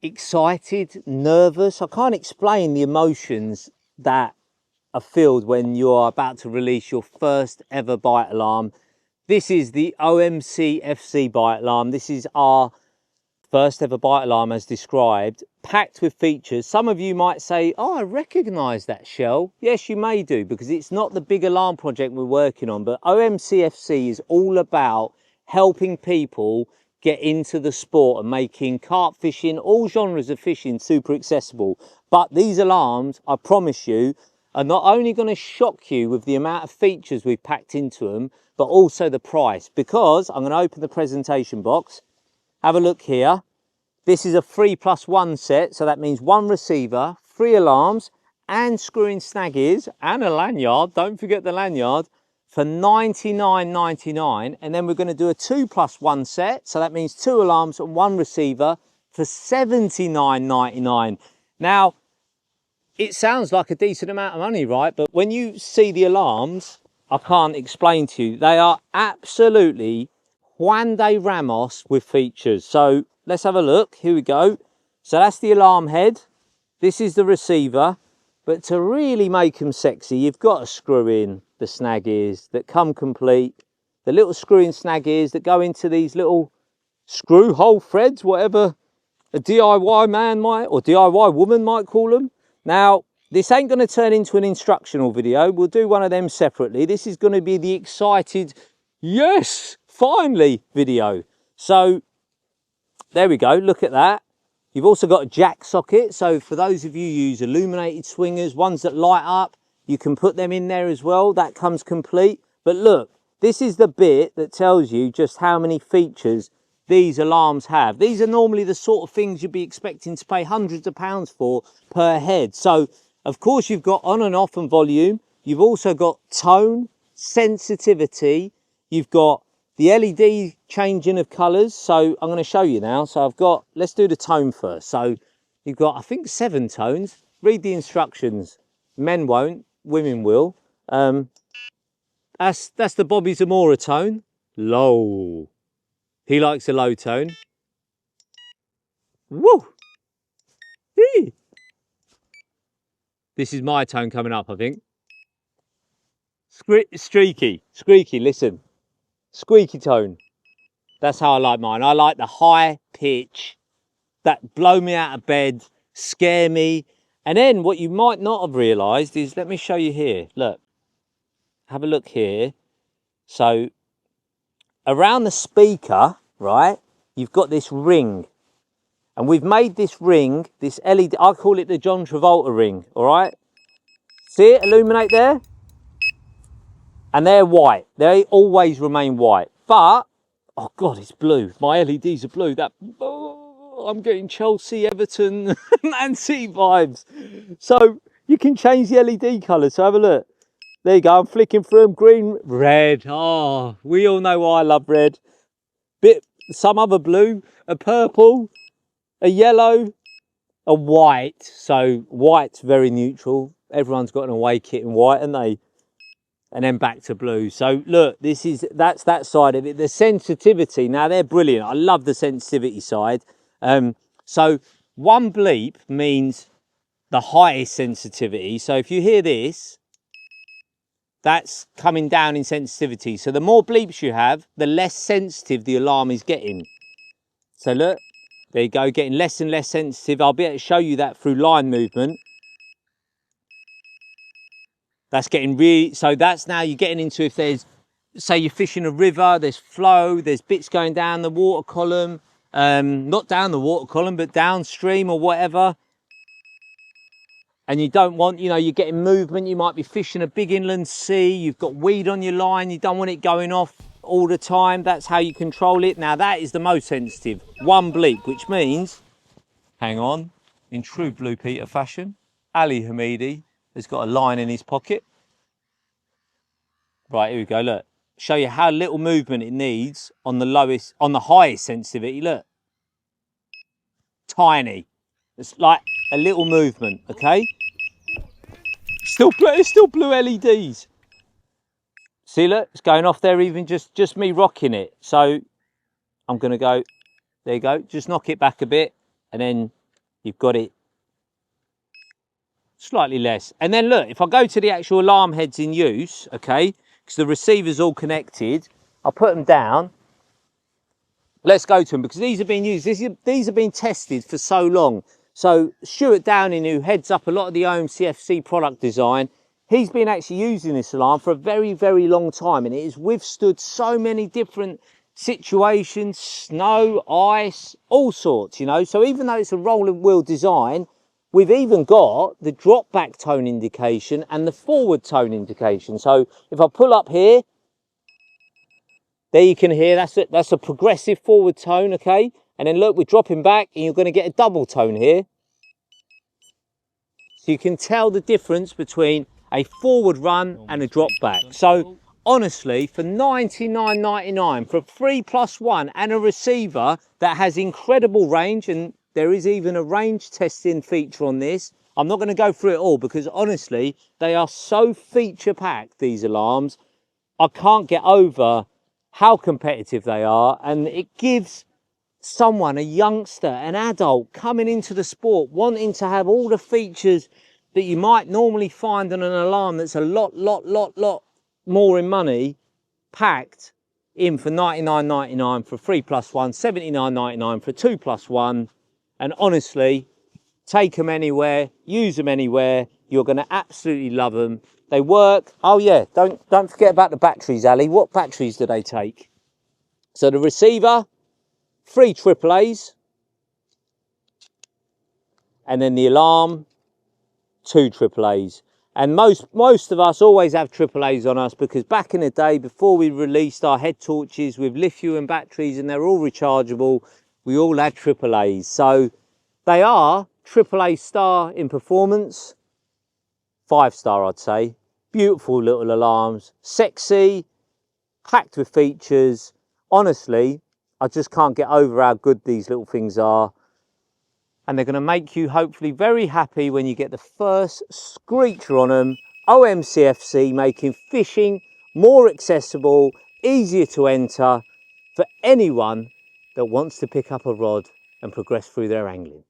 excited, nervous. I can't explain the emotions that are filled when you're about to release your first ever bite alarm. This is the OMC FC Bite Alarm. This is our first ever bite alarm as described, packed with features. Some of you might say, oh, I recognise that shell. Yes, you may do, because it's not the big alarm project we're working on, but OMC FC is all about helping people get into the sport and making carp fishing, all genres of fishing, super accessible. But these alarms, I promise you, are not only going to shock you with the amount of features we've packed into them, but also the price. Because I'm going to open the presentation box. Have a look here. This is a 3+1 set, so that means 1 receiver, 3 alarms, and screw-in snag ears, and a lanyard. Don't forget the lanyard, for $99.99. And then we're going to do a 2+1 set, so that means 2 alarms and 1 receiver for $79.99. Now, it sounds like a decent amount of money, right? But when you see the alarms, I can't explain to you. They are absolutely Juan de Ramos with features. So let's have a look. Here we go. So that's the alarm head. This is the receiver. But to really make them sexy, you've got to screw in the snag ears that come complete. The little screw-in snag ears that go into these little screw hole threads, whatever a DIY man might, or DIY woman might call them. Now, this ain't going to turn into an instructional video. We'll do one of them separately. This is going to be the excited, yes, finally video. So there we go. Look at that. You've also got a jack socket. So for those of you who use illuminated swingers, ones that light up, you can put them in there as well. That comes complete. But look, this is the bit that tells you just how many features these alarms have. These are normally the sort of things you'd be expecting to pay hundreds of pounds for per head. So of course you've got on and off and volume. You've also got tone, sensitivity. You've got the LED changing of colours. So I'm going to show you now. So I've got, let's do the tone first. So you've got, I think, 7 tones. Read the instructions. Men won't, women will. That's the Bobby Zamora tone. Low. He likes a low tone. Woo! Hey. This is my tone coming up, I think. Streaky, squeaky, listen. Squeaky tone. That's how I like mine. I like the high pitch that blow me out of bed, scare me. And then what you might not have realised is, let me show you here. Look, have a look here. So around the speaker, right, you've got this ring. And we've made this ring, this LED, I call it the John Travolta ring, all right? See it illuminate there? And they're white. They always remain white. But, oh God, it's blue. My LEDs are blue. That, oh, I'm getting Chelsea, Everton, Man City vibes. So you can change the LED colours. So have a look. There you go. I'm flicking through them. Green, red. Oh, we all know why I love red. Some other blue, a purple, a yellow, a white. So white's very neutral. Everyone's got an away kit in white, haven't they? And then back to blue. So look, that's that side of it. The sensitivity, now they're brilliant. I love the sensitivity side. So 1 bleep means the highest sensitivity. So if you hear this, that's coming down in sensitivity. So the more bleeps you have, the less sensitive the alarm is getting. So look, there you go, getting less and less sensitive. I'll be able to show you that through line movement. That's getting really, so that's now you're getting into, if there's, say you're fishing a river, there's flow, there's bits going down the water column, not down the water column, but downstream or whatever. And you don't want, you know, you're getting movement, you might be fishing a big inland sea, you've got weed on your line, you don't want it going off all the time. That's how you control it. Now that is the most sensitive, 1 bleep, which means, hang on, in true Blue Peter fashion, Ali Hamidi has got a line in his pocket. Right, here we go, look. Show you how little movement it needs on the lowest, on the highest sensitivity, look. Tiny. It's like a little movement, okay? It's still blue LEDs. See, look, it's going off there, even just me rocking it. So I'm gonna go, there you go, just knock it back a bit and then you've got it slightly less. And then look, if I go to the actual alarm heads in use, okay, because the receiver's all connected, I'll put them down. Let's go to them because these have been used. These have been tested for so long. So Stuart Downing, who heads up a lot of the OMC FC product design, he's been actually using this alarm for a very, very long time, and it has withstood so many different situations, snow, ice, all sorts, you know. So even though it's a rolling wheel design, we've even got the drop back tone indication and the forward tone indication. So if I pull up here, there you can hear that's a progressive forward tone, okay? And then look, we're dropping back and you're going to get a double tone here. So you can tell the difference between a forward run and a drop back. So honestly, for $99.99 for a 3+1 and a receiver that has incredible range, and there is even a range testing feature on this. I'm not going to go through it all because honestly, they are so feature packed, these alarms. I can't get over how competitive they are, and it gives someone, a youngster, an adult coming into the sport, wanting to have all the features that you might normally find on an alarm that's a lot more in money, packed in for $99.99 for a 3+1, $79.99 for a 2+1. And honestly, take them anywhere, use them anywhere. You're going to absolutely love them. They work. Oh yeah, don't forget about the batteries, Ali. What batteries do they take? So the receiver, 3 AAAs, and then the alarm, 2 AAAs. And most of us always have AAAs on us because back in the day, before we released our head torches with lithium batteries and they're all rechargeable, we all had AAAs. So they are AAA star in performance, 5-star I'd say. Beautiful little alarms, sexy, packed with features. Honestly, I just can't get over how good these little things are. And they're going to make you hopefully very happy when you get the first screecher on them. OMC FC, making fishing more accessible, easier to enter for anyone that wants to pick up a rod and progress through their angling.